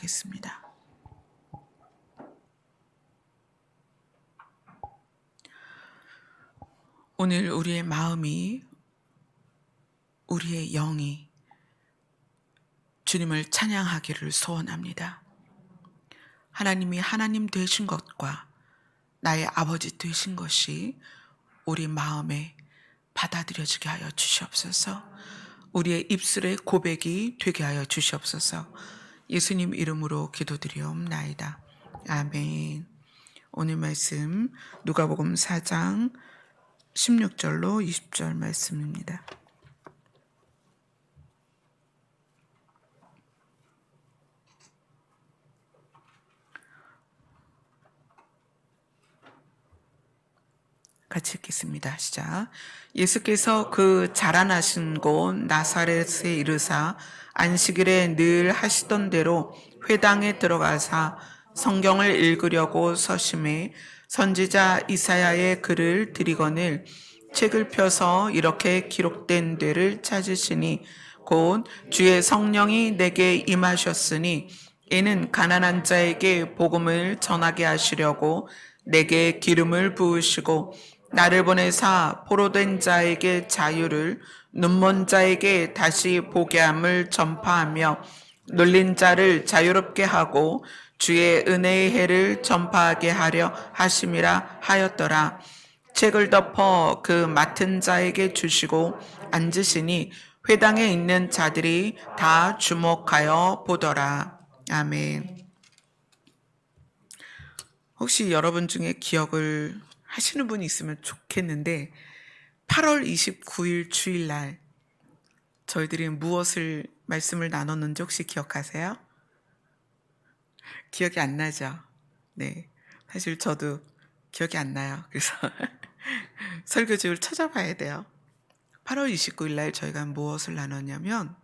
기도하겠습니다. 오늘 우리의 마음이, 우리의 영이 주님을 찬양하기를 소원합니다. 하나님이 하나님 되신 것과 나의 아버지 되신 것이 우리 마음에 받아들여지게 하여 주시옵소서. 우리의 입술의 고백이 되게 하여 주시옵소서. 예수님 이름으로 기도드리옵나이다. 아멘. 오늘 말씀 누가복음 4장 16절로 20절 말씀입니다. 같이 읽겠습니다. 시작. 예수께서 그 자라나신 곳 나사렛에 이르사 안식일에 늘 하시던 대로 회당에 들어가사 성경을 읽으려고 서심해 선지자 이사야의 글을 들이거늘 책을 펴서 이렇게 기록된 데를 찾으시니 곧 주의 성령이 내게 임하셨으니 이는 가난한 자에게 복음을 전하게 하시려고 내게 기름을 부으시고 나를 보내사 포로된 자에게 자유를, 눈먼 자에게 다시 보게 함을 전파하며 눌린 자를 자유롭게 하고 주의 은혜의 해를 전파하게 하려 하심이라 하였더라. 책을 덮어 그 맡은 자에게 주시고 앉으시니 회당에 있는 자들이 다 주목하여 보더라. 아멘. 혹시 여러분 중에 기억을 하시는 분이 있으면 좋겠는데 8월 29일 주일날 저희들이 무엇을 말씀을 나눴는지 혹시 기억하세요? 기억이 안 나죠? 네, 사실 저도 기억이 안 나요. 그래서 설교집을 찾아봐야 돼요. 8월 29일날 저희가 무엇을 나눴냐면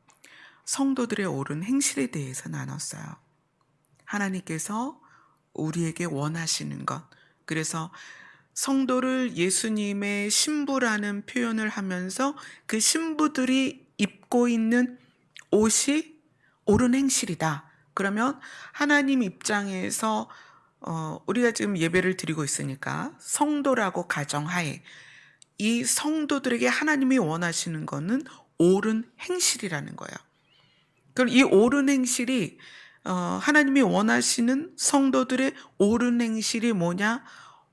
성도들의 옳은 행실에 대해서 나눴어요. 하나님께서 우리에게 원하시는 것, 그래서 성도를 예수님의 신부라는 표현을 하면서 그 신부들이 입고 있는 옷이 옳은 행실이다. 그러면 하나님 입장에서 우리가 지금 예배를 드리고 있으니까 성도라고 가정하에 이 성도들에게 하나님이 원하시는 것은 옳은 행실이라는 거예요. 그럼 이 옳은 행실이 하나님이 원하시는 성도들의 옳은 행실이 뭐냐?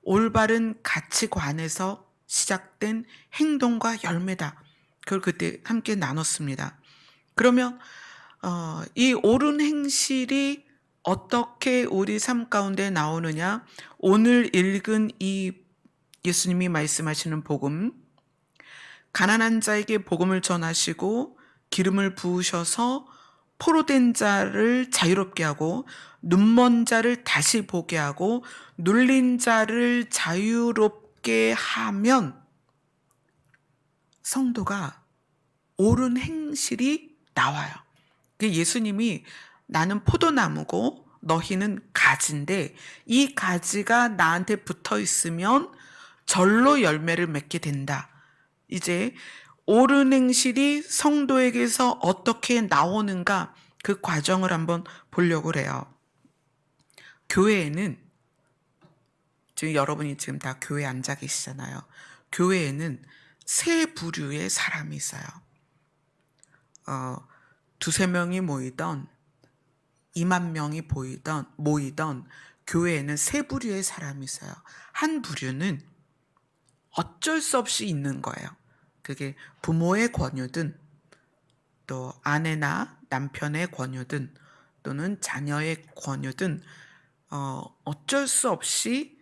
올바른 가치관에서 시작된 행동과 열매다. 그걸 그때 함께 나눴습니다. 그러면 이 옳은 행실이 어떻게 우리 삶 가운데 나오느냐? 오늘 읽은 이 예수님이 말씀하시는 복음, 가난한 자에게 복음을 전하시고 기름을 부으셔서 포로된 자를 자유롭게 하고 눈먼 자를 다시 보게 하고 눌린 자를 자유롭게 하면 성도가 옳은 행실이 나와요. 예수님이 나는 포도나무고 너희는 가지인데 이 가지가 나한테 붙어 있으면 절로 열매를 맺게 된다. 이제 옳은 행실이 성도에게서 어떻게 나오는가 그 과정을 한번 보려고 해요. 교회에는 지금 여러분이 지금 다 교회에 앉아 계시잖아요. 교회에는 세 부류의 사람이 있어요. 두세 명이 모이던 2만 명이 모이던 교회에는 세 부류의 사람이 있어요. 한 부류는 어쩔 수 없이 있는 거예요. 그게 부모의 권유든 또 아내나 남편의 권유든 또는 자녀의 권유든 어쩔 수 없이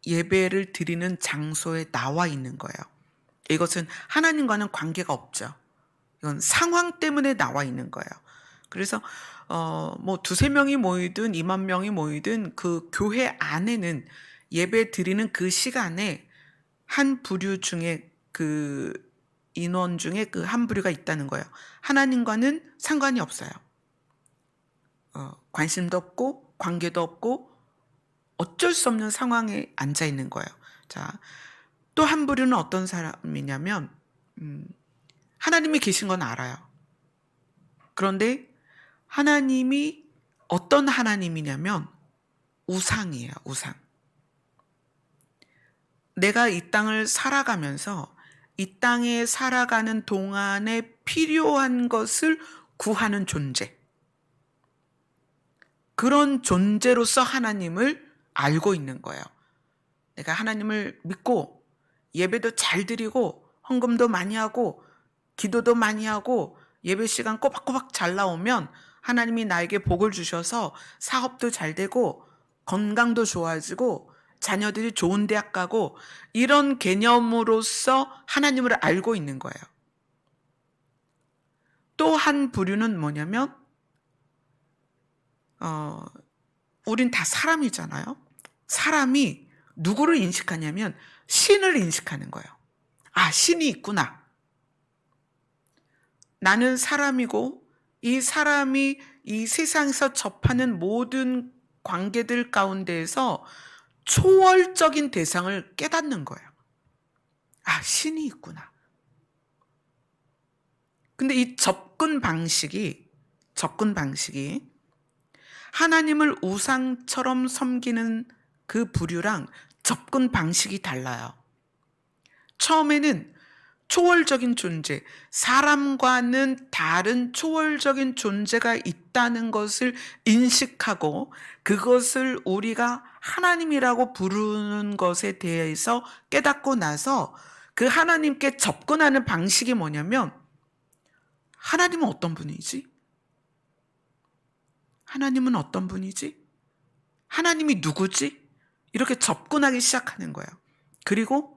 예배를 드리는 장소에 나와 있는 거예요. 이것은 하나님과는 관계가 없죠. 이건 상황 때문에 나와 있는 거예요. 그래서 뭐 두세 명이 모이든 2만 명이 모이든 그 교회 안에는 예배 드리는 그 시간에 한 부류 중에 그 인원 중에 그 한 부류가 있다는 거예요. 하나님과는 상관이 없어요. 관심도 없고 관계도 없고 어쩔 수 없는 상황에 앉아 있는 거예요. 자, 또 한 부류는 어떤 사람이냐면 하나님이 계신 건 알아요. 그런데 하나님이 어떤 하나님이냐면 우상이에요, 우상. 내가 이 땅을 살아가면서 이 땅에 살아가는 동안에 필요한 것을 구하는 존재. 그런 존재로서 하나님을 알고 있는 거예요. 내가 하나님을 믿고 예배도 잘 드리고 헌금도 많이 하고 기도도 많이 하고 예배 시간 꼬박꼬박 잘 나오면 하나님이 나에게 복을 주셔서 사업도 잘 되고 건강도 좋아지고 자녀들이 좋은 대학 가고 이런 개념으로서 하나님을 알고 있는 거예요. 또 한 부류는 뭐냐면 우린 다 사람이잖아요. 사람이 누구를 인식하냐면 신을 인식하는 거예요. 아, 신이 있구나. 나는 사람이고 이 사람이 이 세상에서 접하는 모든 관계들 가운데에서 초월적인 대상을 깨닫는 거예요. 아, 신이 있구나. 근데 이 접근 방식이 하나님을 우상처럼 섬기는 그 부류랑 접근 방식이 달라요. 처음에는 초월적인 존재, 사람과는 다른 초월적인 존재가 있다는 것을 인식하고 그것을 우리가 하나님이라고 부르는 것에 대해서 깨닫고 나서 그 하나님께 접근하는 방식이 뭐냐면 하나님은 어떤 분이지? 하나님은 어떤 분이지? 하나님이 누구지? 이렇게 접근하기 시작하는 거예요. 그리고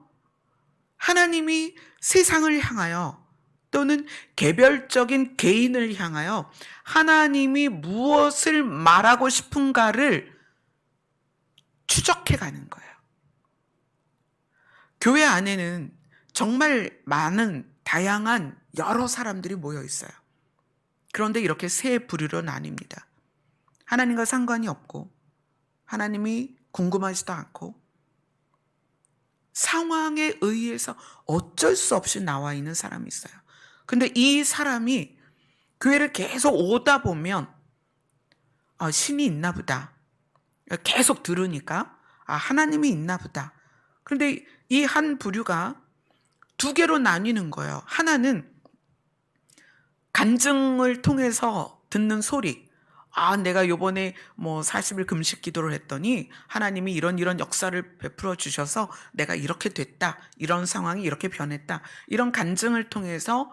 하나님이 세상을 향하여 또는 개별적인 개인을 향하여 하나님이 무엇을 말하고 싶은가를 추적해 가는 거예요. 교회 안에는 정말 많은 다양한 여러 사람들이 모여 있어요. 그런데 이렇게 세 부류로 나뉩니다. 하나님과 상관이 없고 하나님이 궁금하지도 않고 상황에 의해서 어쩔 수 없이 나와 있는 사람이 있어요. 근데 이 사람이 교회를 계속 오다 보면 신이 있나 보다. 계속 들으니까 하나님이 있나 보다. 그런데 이 한 부류가 두 개로 나뉘는 거예요. 하나는 간증을 통해서 듣는 소리. 내가 요번에 40일 금식 기도를 했더니 하나님이 이런 역사를 베풀어 주셔서 내가 이렇게 됐다. 이런 상황이 이렇게 변했다. 이런 간증을 통해서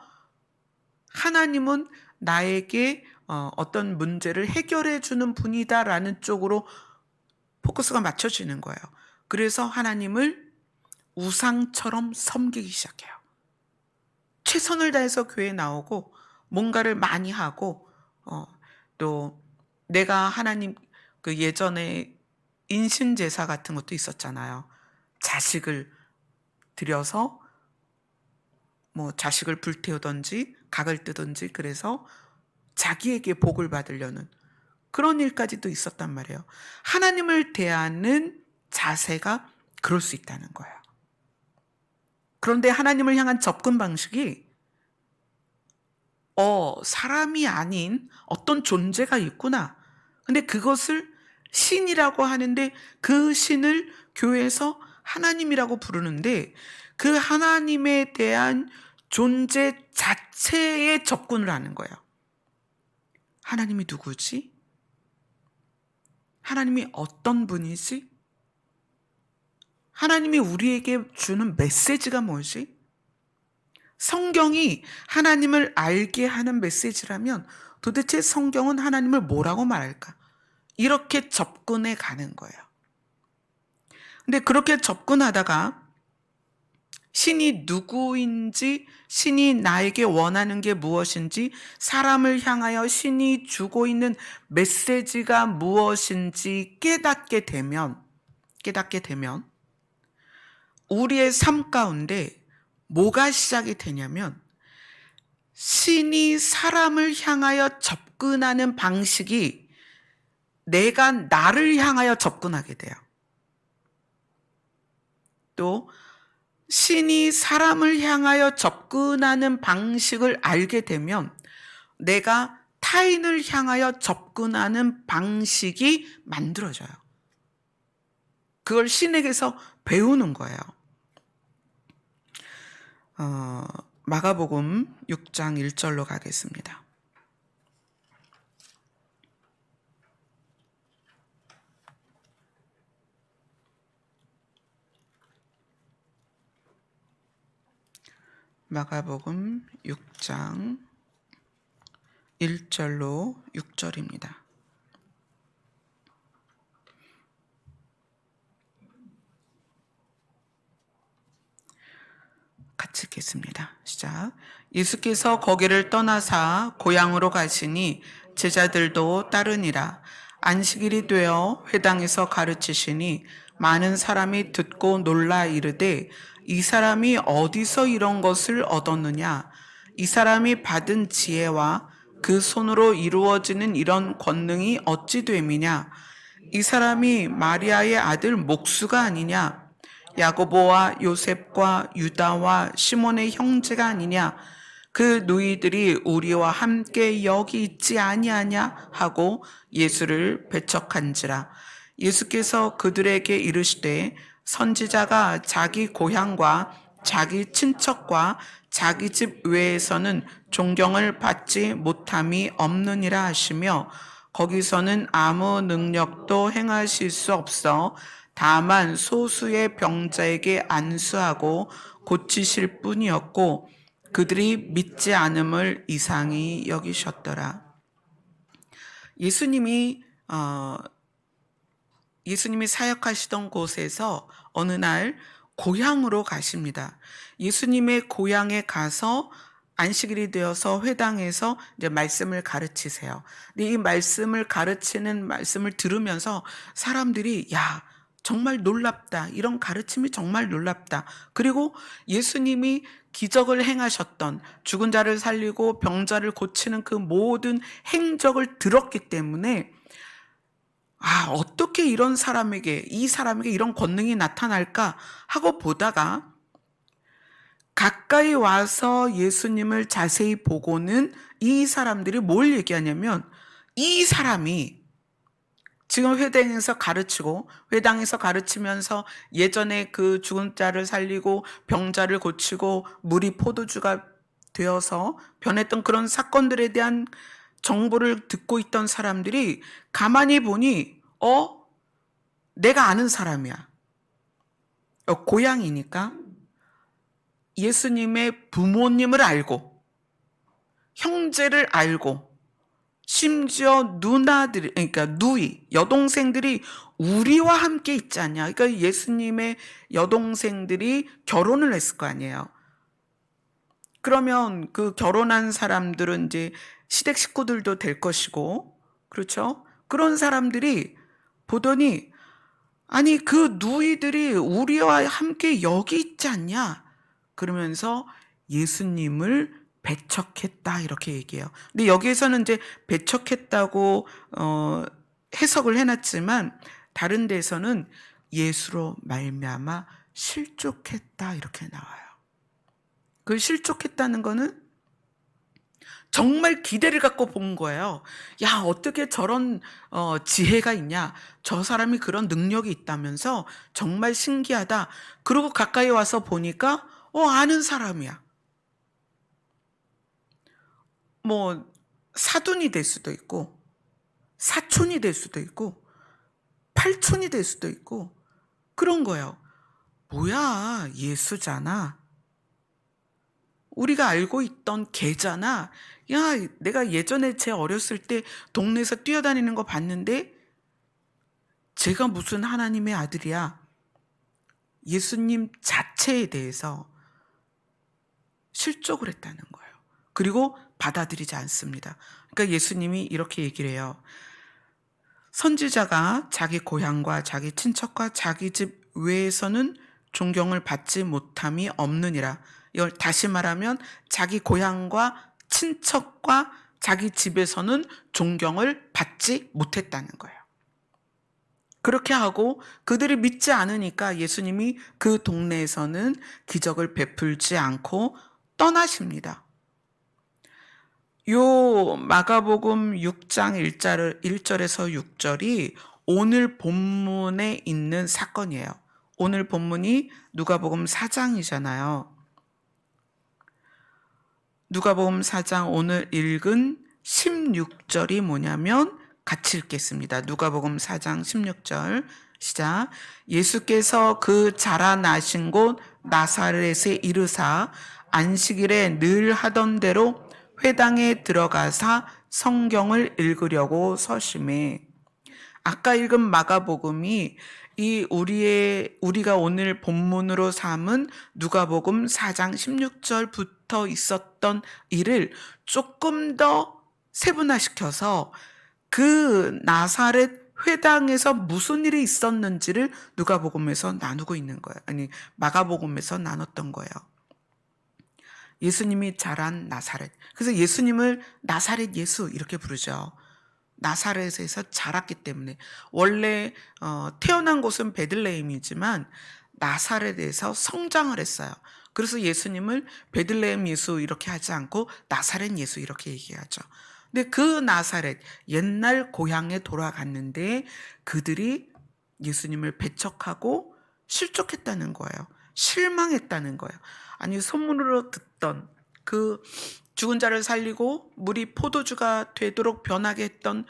하나님은 나에게 어떤 문제를 해결해 주는 분이다라는 쪽으로 포커스가 맞춰지는 거예요. 그래서 하나님을 우상처럼 섬기기 시작해요. 최선을 다해서 교회에 나오고 뭔가를 많이 하고 또 내가 하나님 그 예전에 인신제사 같은 것도 있었잖아요. 자식을 들여서 자식을 불태우든지 각을 뜨든지 그래서 자기에게 복을 받으려는 그런 일까지도 있었단 말이에요. 하나님을 대하는 자세가 그럴 수 있다는 거예요. 그런데 하나님을 향한 접근 방식이 사람이 아닌 어떤 존재가 있구나. 근데 그것을 신이라고 하는데 그 신을 교회에서 하나님이라고 부르는데 그 하나님에 대한 존재 자체에 접근을 하는 거예요. 하나님이 누구지? 하나님이 어떤 분이지? 하나님이 우리에게 주는 메시지가 뭐지? 성경이 하나님을 알게 하는 메시지라면 도대체 성경은 하나님을 뭐라고 말할까? 이렇게 접근해 가는 거예요. 근데 그렇게 접근하다가 신이 누구인지, 신이 나에게 원하는 게 무엇인지, 사람을 향하여 신이 주고 있는 메시지가 무엇인지 깨닫게 되면 우리의 삶 가운데 뭐가 시작이 되냐면 신이 사람을 향하여 접근하는 방식이 내가 나를 향하여 접근하게 돼요. 또 신이 사람을 향하여 접근하는 방식을 알게 되면 내가 타인을 향하여 접근하는 방식이 만들어져요. 그걸 신에게서 배우는 거예요. 마가복음 6장 1절로 가겠습니다. 마가복음 6장 1절로 6절입니다. 같이 읽겠습니다. 시작. 예수께서 거기를 떠나사 고향으로 가시니 제자들도 따르니라. 안식일이 되어 회당에서 가르치시니 많은 사람이 듣고 놀라 이르되 이 사람이 어디서 이런 것을 얻었느냐? 이 사람이 받은 지혜와 그 손으로 이루어지는 이런 권능이 어찌 됨이냐? 이 사람이 마리아의 아들 목수가 아니냐? 야고보와 요셉과 유다와 시몬의 형제가 아니냐? 그 누이들이 우리와 함께 여기 있지 아니하냐? 하고 예수를 배척한지라. 예수께서 그들에게 이르시되 선지자가 자기 고향과 자기 친척과 자기 집 외에서는 존경을 받지 못함이 없느니라 하시며 거기서는 아무 능력도 행하실 수 없어 다만 소수의 병자에게 안수하고 고치실 뿐이었고 그들이 믿지 않음을 이상히 여기셨더라. 예수님이 사역하시던 곳에서 어느 날 고향으로 가십니다. 예수님의 고향에 가서 안식일이 되어서 회당에서 이제 말씀을 가르치세요. 근데 이 말씀을 가르치는 말씀을 들으면서 사람들이 야, 정말 놀랍다. 이런 가르침이 정말 놀랍다. 그리고 예수님이 기적을 행하셨던 죽은 자를 살리고 병자를 고치는 그 모든 행적을 들었기 때문에 어떻게 이 사람에게 이런 권능이 나타날까 하고 보다가 가까이 와서 예수님을 자세히 보고는 이 사람들이 뭘 얘기하냐면 이 사람이 지금 회당에서 가르치면서 예전에 그 죽은 자를 살리고 병자를 고치고 물이 포도주가 되어서 변했던 그런 사건들에 대한 정보를 듣고 있던 사람들이 가만히 보니 내가 아는 사람이야. 고향이니까 예수님의 부모님을 알고 형제를 알고 심지어 누나들, 그러니까 누이, 여동생들이 우리와 함께 있지 않냐. 그러니까 예수님의 여동생들이 결혼을 했을 거 아니에요. 그러면 그 결혼한 사람들은 이제 시댁 식구들도 될 것이고, 그렇죠? 그런 사람들이 보더니, 아니, 그 누이들이 우리와 함께 여기 있지 않냐? 그러면서 예수님을 배척했다 이렇게 얘기해요. 근데 여기에서는 이제 배척했다고 해석을 해놨지만 다른 데서는 예수로 말미암아 실족했다 이렇게 나와요. 그 실족했다는 거는 정말 기대를 갖고 본 거예요. 야, 어떻게 저런 지혜가 있냐? 저 사람이 그런 능력이 있다면서 정말 신기하다. 그러고 가까이 와서 보니까 아는 사람이야. 뭐 사돈이 될 수도 있고 사촌이 될 수도 있고 팔촌이 될 수도 있고 그런 거예요. 뭐야, 예수잖아. 우리가 알고 있던 걔잖아. 야, 내가 예전에 쟤 어렸을 때 동네에서 뛰어다니는 거 봤는데 쟤가 무슨 하나님의 아들이야. 예수님 자체에 대해서 실족을 했다는 거예요. 그리고 받아들이지 않습니다. 그러니까 예수님이 이렇게 얘기를 해요. 선지자가 자기 고향과 자기 친척과 자기 집 외에서는 존경을 받지 못함이 없느니라. 이걸 다시 말하면 자기 고향과 친척과 자기 집에서는 존경을 받지 못했다는 거예요. 그렇게 하고 그들이 믿지 않으니까 예수님이 그 동네에서는 기적을 베풀지 않고 떠나십니다. 요 마가복음 6장 1절에서 6절이 오늘 본문에 있는 사건이에요. 오늘 본문이 누가복음 4장이잖아요. 누가복음 4장 오늘 읽은 16절이 뭐냐면 같이 읽겠습니다. 누가복음 4장 16절 시작. 예수께서 그 자라나신 곳 나사렛에 이르사 안식일에 늘 하던 대로 회당에 들어가사 성경을 읽으려고 서심해. 아까 읽은 마가복음이 이 우리가 오늘 본문으로 삼은 누가복음 4장 16절부터 있었던 일을 조금 더 세분화시켜서 그 나사렛 회당에서 무슨 일이 있었는지를 누가복음에서 나누고 있는 거예요. 아니, 마가복음에서 나눴던 거예요. 예수님이 자란 나사렛. 그래서 예수님을 나사렛 예수 이렇게 부르죠. 나사렛에서 자랐기 때문에. 원래 태어난 곳은 베들레헴이지만 나사렛에서 성장을 했어요. 그래서 예수님을 베들레헴 예수 이렇게 하지 않고 나사렛 예수 이렇게 얘기하죠. 근데 그 나사렛 옛날 고향에 돌아갔는데 그들이 예수님을 배척하고 실족했다는 거예요. 실망했다는 거예요. 아니, 소문으로 듣던 그 죽은 자를 살리고 물이 포도주가 되도록 변하게 했던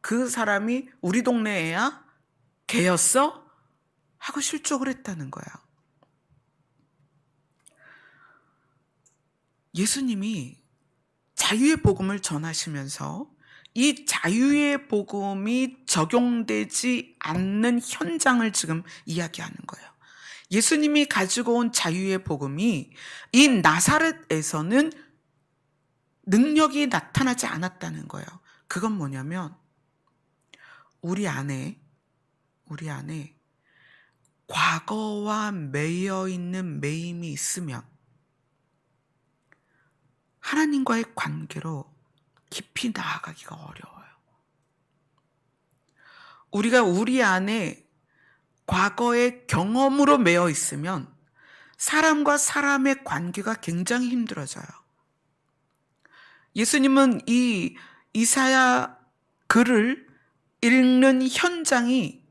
그 사람이 우리 동네 애야? 걔였어? 하고 실족을 했다는 거야. 예수님이 자유의 복음을 전하시면서 이 자유의 복음이 적용되지 않는 현장을 지금 이야기하는 거예요. 예수님이 가지고 온 자유의 복음이 이 나사렛에서는 능력이 나타나지 않았다는 거예요. 그건 뭐냐면 우리 안에 과거와 매여 있는 매임이 있으면 하나님과의 관계로 깊이 나아가기가 어려워요. 우리가 우리 안에 과거의 경험으로 매여 있으면 사람과 사람의 관계가 굉장히 힘들어져요. 예수님은 이 이사야 글을 읽는 현장이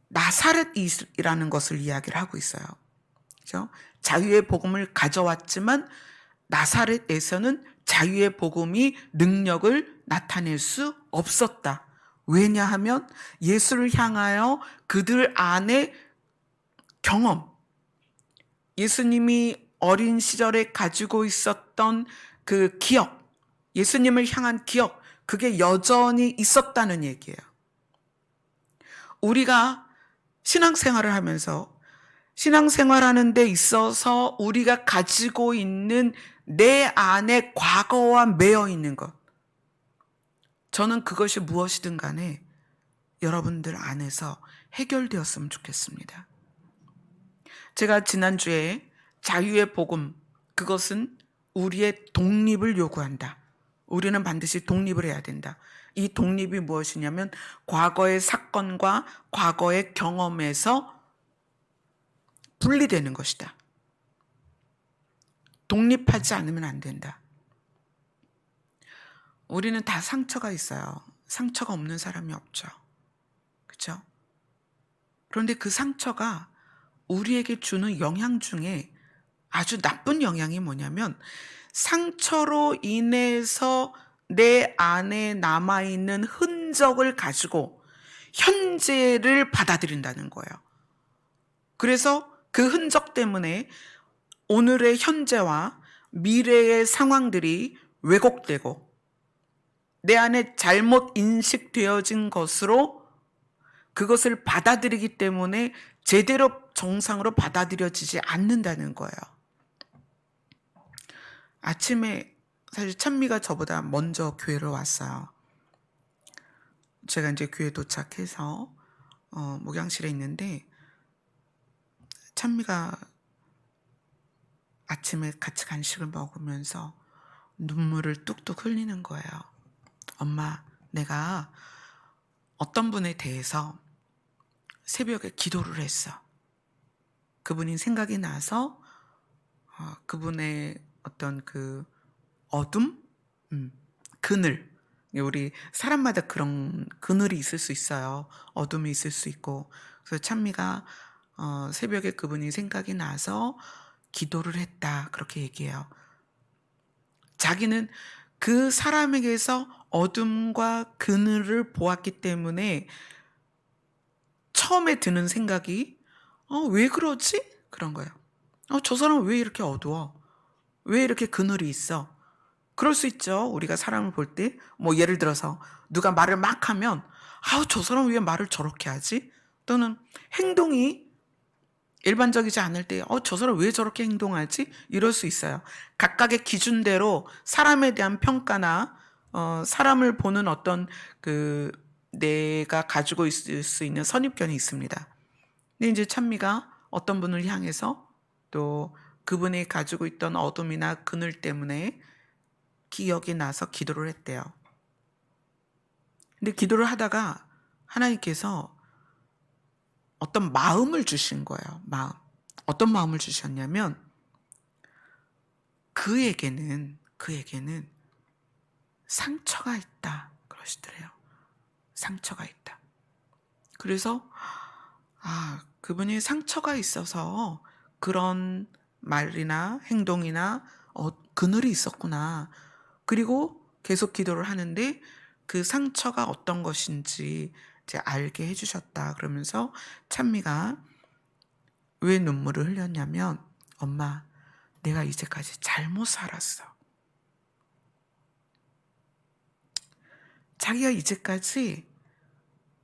나사렛이라는 것을 이야기를 하고 있어요. 그렇죠? 자유의 복음을 가져왔지만 나사렛에서는 자유의 복음이 능력을 나타낼 수 없었다. 왜냐하면 예수를 향하여 그들 안에 경험, 예수님이 어린 시절에 가지고 있었던 그 기억, 예수님을 향한 기억, 그게 여전히 있었다는 얘기예요. 우리가 신앙생활을 하면서 신앙생활하는 데 있어서 우리가 가지고 있는 내 안에 과거와 매여 있는 것, 저는 그것이 무엇이든 간에 여러분들 안에서 해결되었으면 좋겠습니다. 제가 지난주에 자유의 복음, 그것은 우리의 독립을 요구한다. 우리는 반드시 독립을 해야 된다. 이 독립이 무엇이냐면 과거의 사건과 과거의 경험에서 분리되는 것이다. 독립하지 않으면 안 된다. 우리는 다 상처가 있어요. 상처가 없는 사람이 없죠. 그렇죠? 그런데 그 상처가 우리에게 주는 영향 중에 아주 나쁜 영향이 뭐냐면 상처로 인해서 내 안에 남아있는 흔적을 가지고 현재를 받아들인다는 거예요. 그래서 그 흔적 때문에 오늘의 현재와 미래의 상황들이 왜곡되고 내 안에 잘못 인식되어진 것으로 그것을 받아들이기 때문에 제대로 정상으로 받아들여지지 않는다는 거예요. 아침에 사실 찬미가 저보다 먼저 교회를 왔어요. 제가 이제 교회 도착해서 목양실에 있는데 찬미가 아침에 같이 간식을 먹으면서 눈물을 뚝뚝 흘리는 거예요. 엄마, 내가 어떤 분에 대해서 새벽에 기도를 했어. 그분이 생각이 나서 그분의 어떤 그 어둠? 그늘. 우리 사람마다 그런 그늘이 있을 수 있어요. 어둠이 있을 수 있고. 그래서 찬미가 새벽에 그분이 생각이 나서 기도를 했다. 그렇게 얘기해요. 자기는 그 사람에게서 어둠과 그늘을 보았기 때문에 처음에 드는 생각이 왜 그러지? 그런 거예요. 저 사람은 왜 이렇게 어두워? 왜 이렇게 그늘이 있어? 그럴 수 있죠. 우리가 사람을 볼 때 뭐 예를 들어서 누가 말을 막 하면 저 사람은 왜 말을 저렇게 하지? 또는 행동이 일반적이지 않을 때 저 사람 왜 저렇게 행동하지? 이럴 수 있어요. 각각의 기준대로 사람에 대한 평가나 사람을 보는 어떤 그 내가 가지고 있을 수 있는 선입견이 있습니다. 근데 이제 찬미가 어떤 분을 향해서 또 그분이 가지고 있던 어둠이나 그늘 때문에 기억이 나서 기도를 했대요. 근데 기도를 하다가 하나님께서 어떤 마음을 주신 거예요. 마음. 어떤 마음을 주셨냐면 그에게는 상처가 있다. 그러시더래요. 상처가 있다. 그래서 그분이 상처가 있어서 그런 말이나 행동이나 그늘이 있었구나. 그리고 계속 기도를 하는데 그 상처가 어떤 것인지 이제 알게 해주셨다. 그러면서 찬미가 왜 눈물을 흘렸냐면 엄마, 내가 이제까지 잘못 살았어. 자기가 이제까지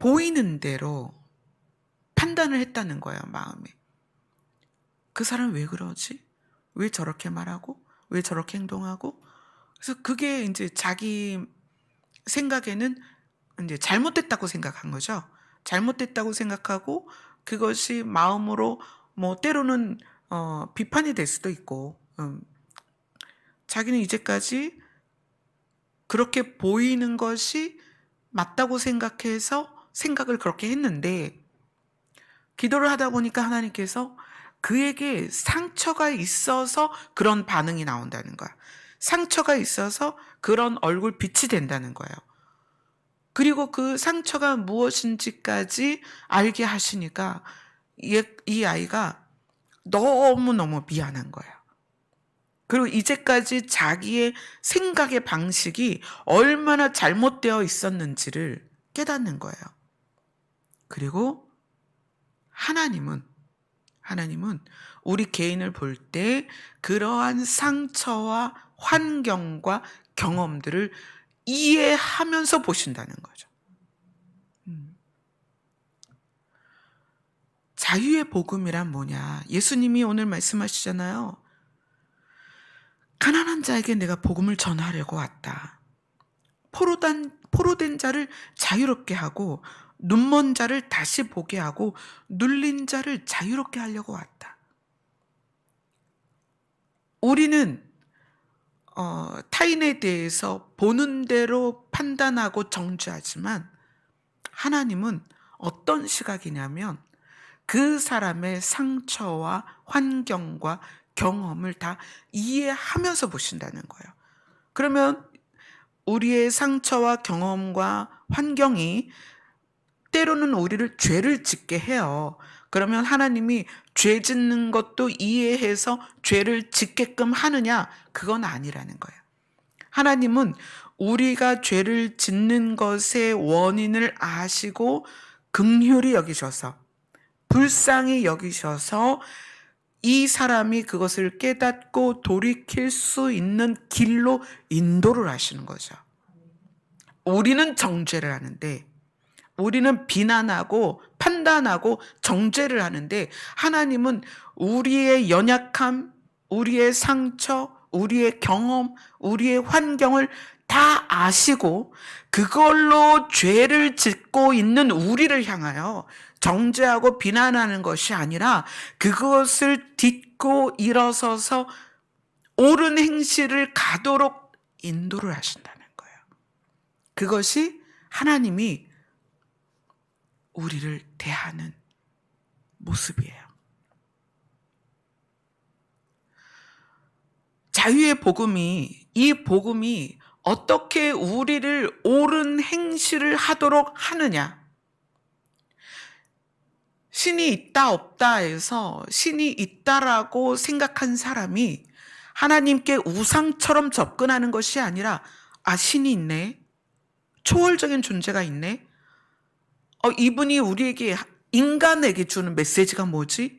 보이는 대로 판단을 했다는 거예요, 마음에. 그 사람 왜 그러지? 왜 저렇게 말하고? 왜 저렇게 행동하고? 그래서 그게 이제 자기 생각에는 이제 잘못됐다고 생각한 거죠. 잘못됐다고 생각하고 그것이 마음으로 뭐 때로는 비판이 될 수도 있고, 자기는 이제까지 그렇게 보이는 것이 맞다고 생각해서 생각을 그렇게 했는데 기도를 하다 보니까 하나님께서 그에게 상처가 있어서 그런 반응이 나온다는 거야. 상처가 있어서 그런 얼굴 빛이 된다는 거예요. 그리고 그 상처가 무엇인지까지 알게 하시니까 이 아이가 너무너무 미안한 거예요. 그리고 이제까지 자기의 생각의 방식이 얼마나 잘못되어 있었는지를 깨닫는 거예요. 그리고 하나님은 우리 개인을 볼 때 그러한 상처와 환경과 경험들을 이해하면서 보신다는 거죠. 자유의 복음이란 뭐냐? 예수님이 오늘 말씀하시잖아요. 가난한 자에게 내가 복음을 전하려고 왔다. 포로된 자를 자유롭게 하고 눈먼 자를 다시 보게 하고 눌린 자를 자유롭게 하려고 왔다. 우리는 타인에 대해서 보는 대로 판단하고 정죄하지만 하나님은 어떤 시각이냐면 그 사람의 상처와 환경과 경험을 다 이해하면서 보신다는 거예요. 그러면 우리의 상처와 경험과 환경이 때로는 우리를 죄를 짓게 해요. 그러면 하나님이 죄 짓는 것도 이해해서 죄를 짓게끔 하느냐? 그건 아니라는 거예요. 하나님은 우리가 죄를 짓는 것의 원인을 아시고 긍휼히 여기셔서 불쌍히 여기셔서 이 사람이 그것을 깨닫고 돌이킬 수 있는 길로 인도를 하시는 거죠. 우리는 정죄를 하는데 우리는 비난하고 판단하고 정죄를 하는데 하나님은 우리의 연약함, 우리의 상처, 우리의 경험, 우리의 환경을 다 아시고 그걸로 죄를 짓고 있는 우리를 향하여 정죄하고 비난하는 것이 아니라 그것을 딛고 일어서서 옳은 행실을 가도록 인도를 하신다는 거예요. 그것이 하나님이 우리를 대하는 모습이에요. 자유의 복음이 이 복음이 어떻게 우리를 옳은 행실을 하도록 하느냐. 신이 있다 없다 해서 신이 있다라고 생각한 사람이 하나님께 우상처럼 접근하는 것이 아니라, 아, 신이 있네. 초월적인 존재가 있네. 이분이 우리에게, 인간에게 주는 메시지가 뭐지?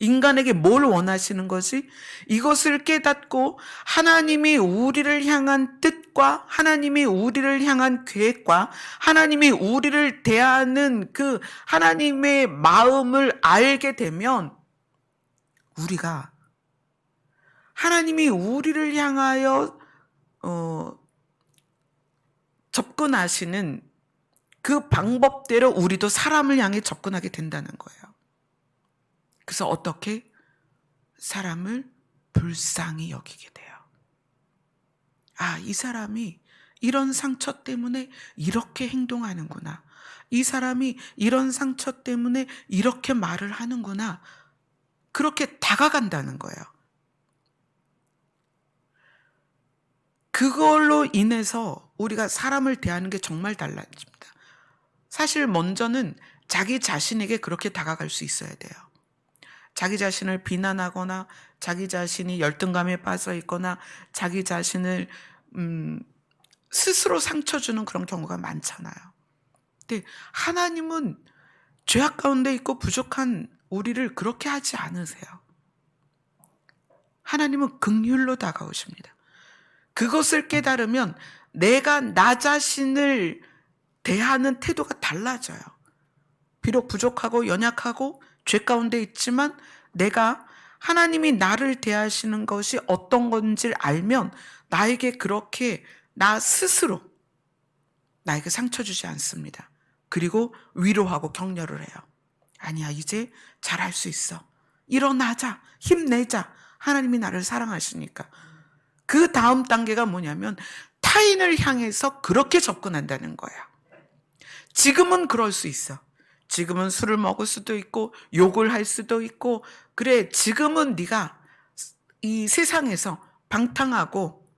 인간에게 뭘 원하시는 거지? 이것을 깨닫고 하나님이 우리를 향한 뜻과 하나님이 우리를 향한 계획과 하나님이 우리를 대하는 그 하나님의 마음을 알게 되면, 우리가 하나님이 우리를 향하여 접근하시는 그 방법대로 우리도 사람을 향해 접근하게 된다는 거예요. 그래서 어떻게? 사람을 불쌍히 여기게 돼요. 아, 이 사람이 이런 상처 때문에 이렇게 행동하는구나. 이 사람이 이런 상처 때문에 이렇게 말을 하는구나. 그렇게 다가간다는 거예요. 그걸로 인해서 우리가 사람을 대하는 게 정말 달라집니다. 사실 먼저는 자기 자신에게 그렇게 다가갈 수 있어야 돼요. 자기 자신을 비난하거나 자기 자신이 열등감에 빠져 있거나 자기 자신을 스스로 상처 주는 그런 경우가 많잖아요. 근데 하나님은 죄악 가운데 있고 부족한 우리를 그렇게 하지 않으세요. 하나님은 긍휼로 다가오십니다. 그것을 깨달으면 내가 나 자신을 대하는 태도가 달라져요. 비록 부족하고 연약하고 죄 가운데 있지만 내가 하나님이 나를 대하시는 것이 어떤 건지를 알면 나에게 그렇게 나 스스로 나에게 상처 주지 않습니다. 그리고 위로하고 격려를 해요. 아니야, 이제 잘할 수 있어. 일어나자, 힘내자. 하나님이 나를 사랑하시니까. 그 다음 단계가 뭐냐면 타인을 향해서 그렇게 접근한다는 거야. 지금은 그럴 수 있어. 지금은 술을 먹을 수도 있고 욕을 할 수도 있고, 그래, 지금은 네가 이 세상에서 방탕하고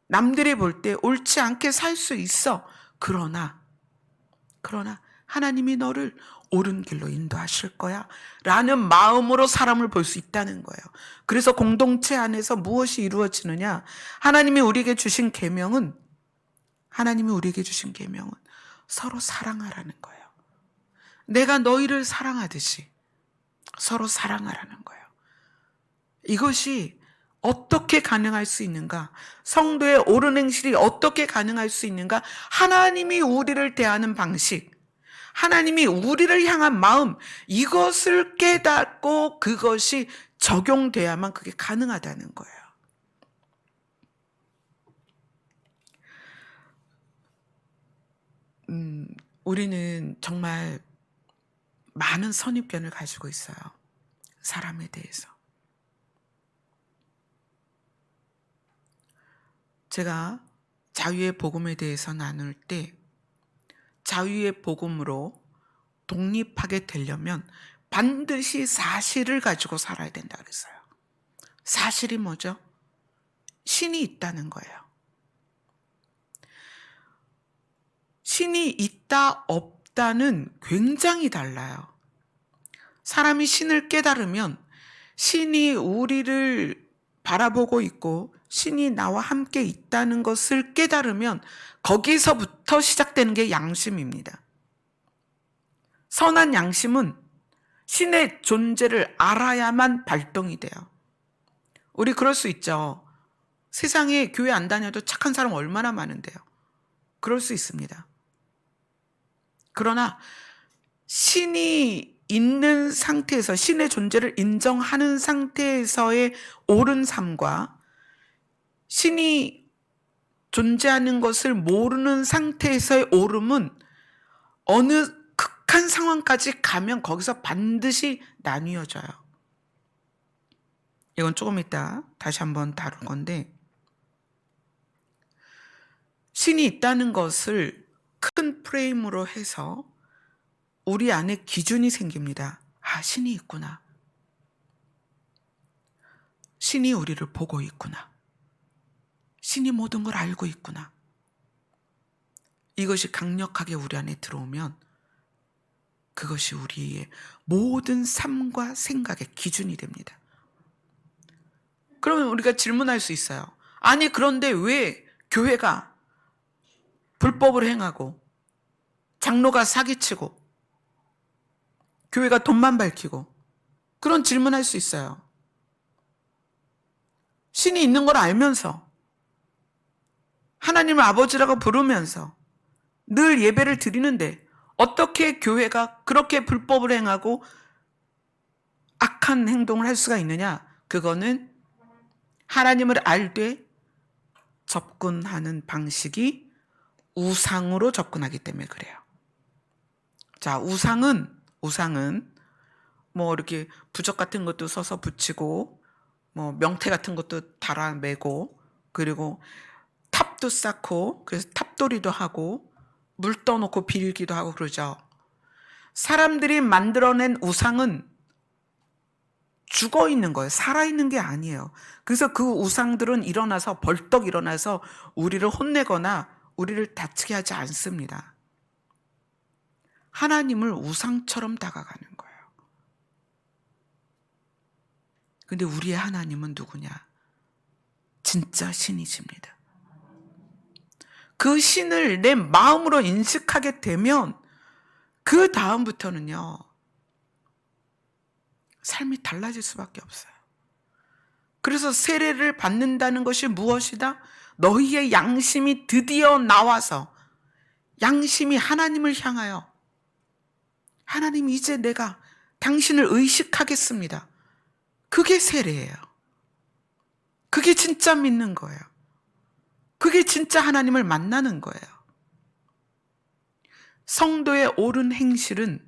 남들이 볼 때 옳지 않게 살 수 있어. 그러나 하나님이 너를 옳은 길로 인도하실 거야 라는 마음으로 사람을 볼 수 있다는 거예요. 그래서 공동체 안에서 무엇이 이루어지느냐? 하나님이 우리에게 주신 계명은 서로 사랑하라는 거예요. 내가 너희를 사랑하듯이 서로 사랑하라는 거예요. 이것이 어떻게 가능할 수 있는가? 성도의 옳은 행실이 어떻게 가능할 수 있는가? 하나님이 우리를 대하는 방식, 하나님이 우리를 향한 마음, 이것을 깨닫고 그것이 적용돼야만 그게 가능하다는 거예요. 우리는 정말 많은 선입견을 가지고 있어요. 사람에 대해서. 제가 자유의 복음에 대해서 나눌 때 자유의 복음으로 독립하게 되려면 반드시 사실을 가지고 살아야 된다 그랬어요. 사실이 뭐죠? 신이 있다는 거예요. 신이 있다 없다는 굉장히 달라요. 사람이 신을 깨달으면 신이 우리를 바라보고 있고 신이 나와 함께 있다는 것을 깨달으면 거기서부터 시작되는 게 양심입니다. 선한 양심은 신의 존재를 알아야만 발동이 돼요. 우리 그럴 수 있죠. 세상에 교회 안 다녀도 착한 사람 얼마나 많은데요. 그럴 수 있습니다. 그러나 신이 있는 상태에서 신의 존재를 인정하는 상태에서의 옳은 삶과 신이 존재하는 것을 모르는 상태에서의 옳음은 어느 극한 상황까지 가면 거기서 반드시 나뉘어져요. 이건 조금 이따 다시 한번 다룰 건데, 신이 있다는 것을 큰 프레임으로 해서 우리 안에 기준이 생깁니다. 아, 신이 있구나. 신이 우리를 보고 있구나. 신이 모든 걸 알고 있구나. 이것이 강력하게 우리 안에 들어오면 그것이 우리의 모든 삶과 생각의 기준이 됩니다. 그러면 우리가 질문할 수 있어요. 아니, 그런데 왜 교회가 불법을 행하고 장로가 사기치고 교회가 돈만 밝히고, 그런 질문할 수 있어요. 신이 있는 걸 알면서 하나님을 아버지라고 부르면서 늘 예배를 드리는데 어떻게 교회가 그렇게 불법을 행하고 악한 행동을 할 수가 있느냐? 그거는 하나님을 알되 접근하는 방식이 우상으로 접근하기 때문에 그래요. 자, 우상은 뭐 이렇게 부적 같은 것도 써서 붙이고, 뭐 명태 같은 것도 달아매고, 그리고 탑도 쌓고, 그래서 탑돌이도 하고, 물 떠놓고 빌기도 하고 그러죠. 사람들이 만들어낸 우상은 죽어 있는 거예요. 살아 있는 게 아니에요. 그래서 그 우상들은 벌떡 일어나서 우리를 혼내거나 우리를 다치게 하지 않습니다. 하나님을 우상처럼 다가가는 거예요. 근데 우리의 하나님은 누구냐? 진짜 신이십니다. 그 신을 내 마음으로 인식하게 되면 그 다음부터는요, 삶이 달라질 수밖에 없어요. 그래서 세례를 받는다는 것이 무엇이다? 너희의 양심이 드디어 나와서, 양심이 하나님을 향하여, 하나님, 이제 내가 당신을 의식하겠습니다. 그게 세례예요. 그게 진짜 믿는 거예요. 그게 진짜 하나님을 만나는 거예요. 성도의 옳은 행실은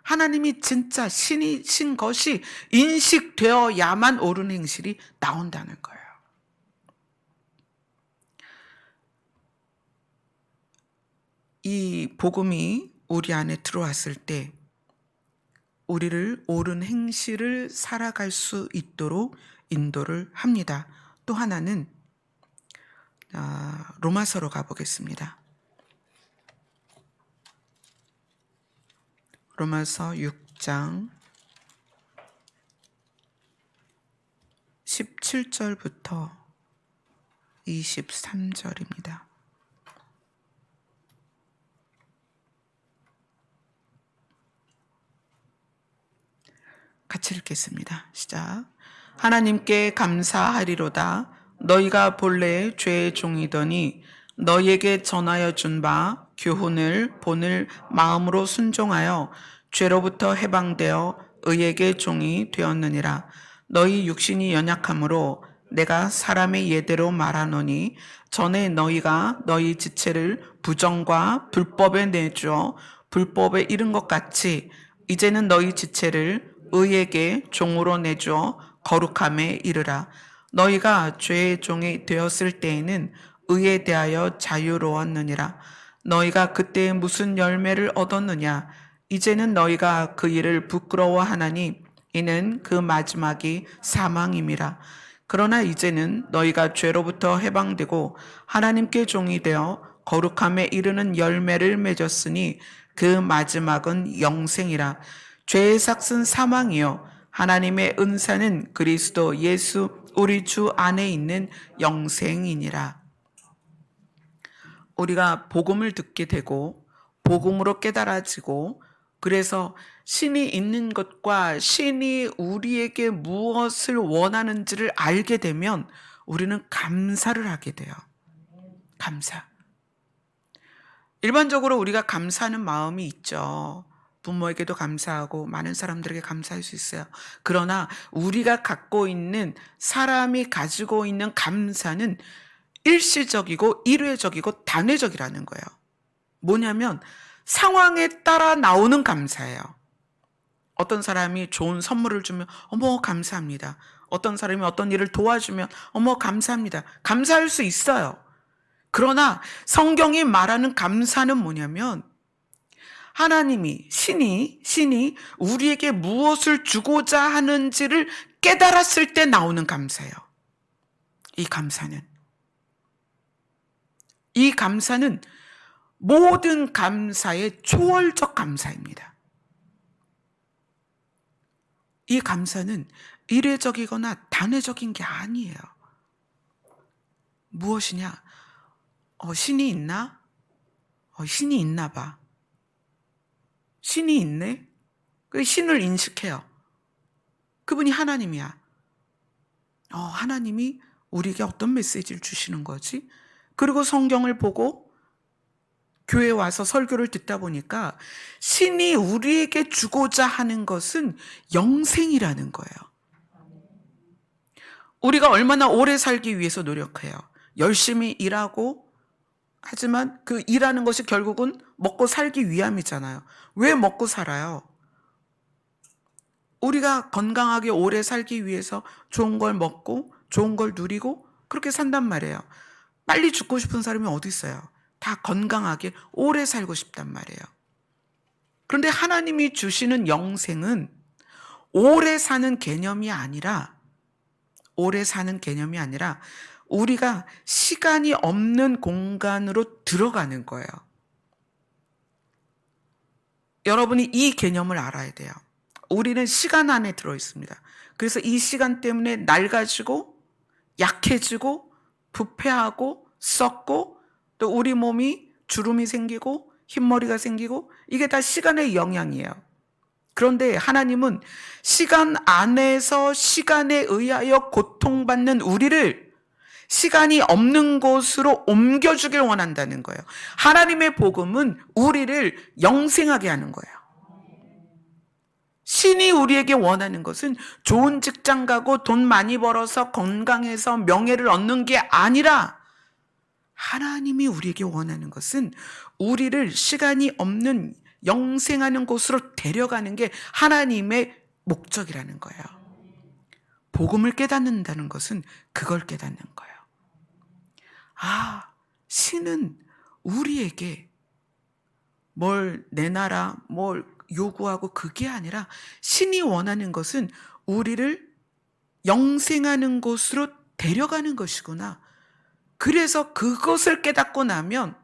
하나님이 진짜 신이신 것이 인식되어야만 옳은 행실이 나온다는 거예요. 이 복음이 우리 안에 들어왔을 때 우리를 옳은 행실을 살아갈 수 있도록 인도를 합니다. 또 하나는 로마서로 가보겠습니다. 로마서 6장 17절부터 23절입니다. 같이 읽겠습니다. 시작. 하나님께 감사하리로다. 너희가 본래 죄의 종이더니 너희에게 전하여 준 바 교훈을 본을 마음으로 순종하여 죄로부터 해방되어 의에게 종이 되었느니라. 너희 육신이 연약함으로 내가 사람의 예대로 말하노니 전에 너희가 너희 지체를 부정과 불법에 내주어 불법에 이른 것 같이 이제는 너희 지체를 의에게 종으로 내주어 거룩함에 이르라. 너희가 죄의 종이 되었을 때에는 의에 대하여 자유로웠느니라. 너희가 그때 무슨 열매를 얻었느냐? 이제는 너희가 그 일을 부끄러워하나니 이는 그 마지막이 사망임이라. 그러나 이제는 너희가 죄로부터 해방되고 하나님께 종이 되어 거룩함에 이르는 열매를 맺었으니 그 마지막은 영생이라. 죄의 삭은 사망이요 하나님의 은사는 그리스도 예수 우리 주 안에 있는 영생이니라. 우리가 복음을 듣게 되고 복음으로 깨달아지고, 그래서 신이 있는 것과 신이 우리에게 무엇을 원하는지를 알게 되면 우리는 감사를 하게 돼요. 감사. 일반적으로 우리가 감사하는 마음이 있죠. 부모에게도 감사하고 많은 사람들에게 감사할 수 있어요. 그러나 우리가 갖고 있는, 사람이 가지고 있는 감사는 일시적이고 일회적이고 단회적이라는 거예요. 뭐냐면 상황에 따라 나오는 감사예요. 어떤 사람이 좋은 선물을 주면 어머 감사합니다. 어떤 사람이 어떤 일을 도와주면 어머 감사합니다. 감사할 수 있어요. 그러나 성경이 말하는 감사는 뭐냐면 하나님이, 신이 우리에게 무엇을 주고자 하는지를 깨달았을 때 나오는 감사예요. 이 감사는 모든 감사의 초월적 감사입니다. 이 감사는 이례적이거나 단회적인 게 아니에요. 무엇이냐? 신이 있나? 신이 있나 봐. 신이 있네? 그 신을 인식해요. 그분이 하나님이야. 하나님이 우리에게 어떤 메시지를 주시는 거지? 그리고 성경을 보고 교회에 와서 설교를 듣다 보니까 신이 우리에게 주고자 하는 것은 영생이라는 거예요. 우리가 얼마나 오래 살기 위해서 노력해요. 열심히 일하고, 하지만 그 일하는 것이 결국은 먹고 살기 위함이잖아요. 왜 먹고 살아요? 우리가 건강하게 오래 살기 위해서 좋은 걸 먹고 좋은 걸 누리고 그렇게 산단 말이에요. 빨리 죽고 싶은 사람이 어디 있어요? 다 건강하게 오래 살고 싶단 말이에요. 그런데 하나님이 주시는 영생은 오래 사는 개념이 아니라 우리가 시간이 없는 공간으로 들어가는 거예요. 여러분이 이 개념을 알아야 돼요. 우리는 시간 안에 들어 있습니다. 그래서 이 시간 때문에 낡아지고 약해지고 부패하고 썩고 또 우리 몸이 주름이 생기고 흰머리가 생기고 이게 다 시간의 영향이에요. 그런데 하나님은 시간 안에서 시간에 의하여 고통받는 우리를 시간이 없는 곳으로 옮겨주길 원한다는 거예요. 하나님의 복음은 우리를 영생하게 하는 거예요. 신이 우리에게 원하는 것은 좋은 직장 가고 돈 많이 벌어서 건강해서 명예를 얻는 게 아니라 하나님이 우리에게 원하는 것은 우리를 시간이 없는 영생하는 곳으로 데려가는 게 하나님의 목적이라는 거예요. 복음을 깨닫는다는 것은 그걸 깨닫는 거예요. 신은 우리에게 뭘 내놔라, 뭘 요구하고 그게 아니라 신이 원하는 것은 우리를 영생하는 곳으로 데려가는 것이구나. 그래서 그것을 깨닫고 나면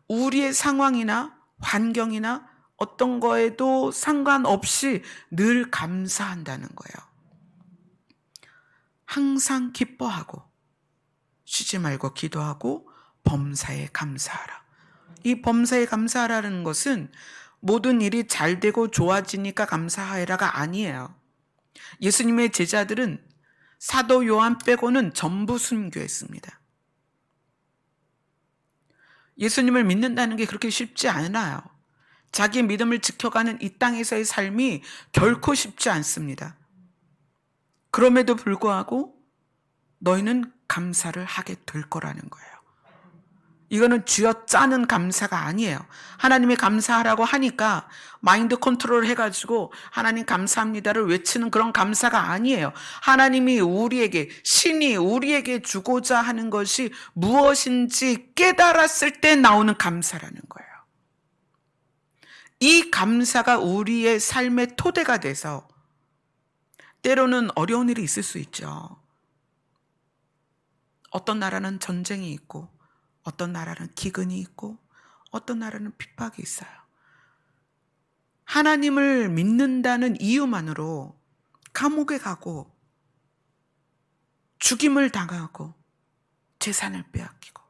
우리의 상황이나 환경이나 어떤 거에도 상관없이 늘 감사한다는 거예요. 항상 기뻐하고 쉬지 말고 기도하고 범사에 감사하라. 이 범사에 감사하라는 것은 모든 일이 잘 되고 좋아지니까 감사하라가 아니에요. 예수님의 제자들은 사도 요한 빼고는 전부 순교했습니다. 예수님을 믿는다는 게 그렇게 쉽지 않아요. 자기 믿음을 지켜가는 이 땅에서의 삶이 결코 쉽지 않습니다. 그럼에도 불구하고 너희는 감사를 하게 될 거라는 거예요. 이거는 쥐어짜는 감사가 아니에요. 하나님이 감사하라고 하니까 마인드 컨트롤 해가지고 하나님 감사합니다를 외치는 그런 감사가 아니에요. 하나님이 우리에게, 신이 우리에게 주고자 하는 것이 무엇인지 깨달았을 때 나오는 감사라는 거예요. 이 감사가 우리의 삶의 토대가 돼서 때로는 어려운 일이 있을 수 있죠. 어떤 나라는 전쟁이 있고 어떤 나라는 기근이 있고 어떤 나라는 핍박이 있어요. 하나님을 믿는다는 이유만으로 감옥에 가고 죽임을 당하고 재산을 빼앗기고